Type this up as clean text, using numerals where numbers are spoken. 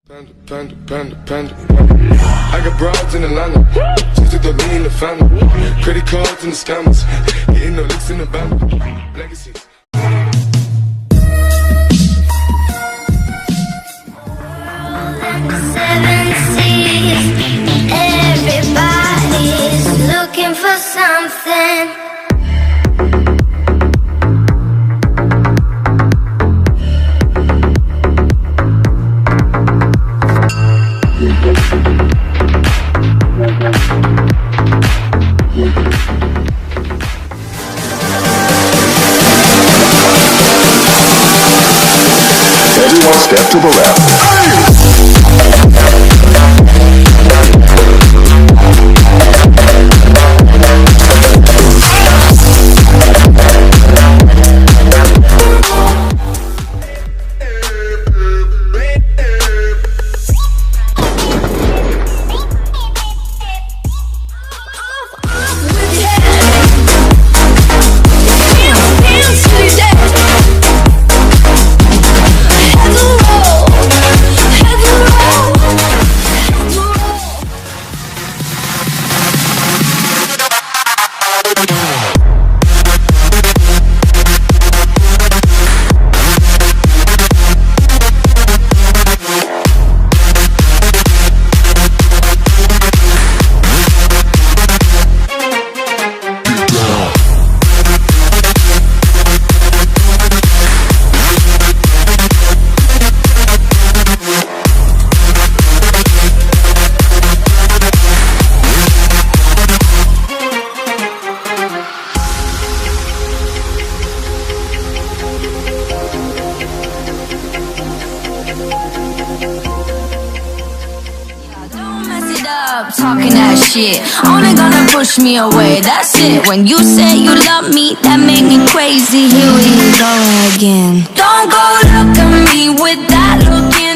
Panda, panda, panda. I got broads in Atlanta, just to throw me in the family. Credit cards and the scammers, getting no licks in the band. Legacies. Seven seas, everybody's looking for something. Everyone step to the left. Talking that shit, only gonna push me away, that's it. When you say you love me, that made me crazy. Here we go again. Don't go look at me with that look in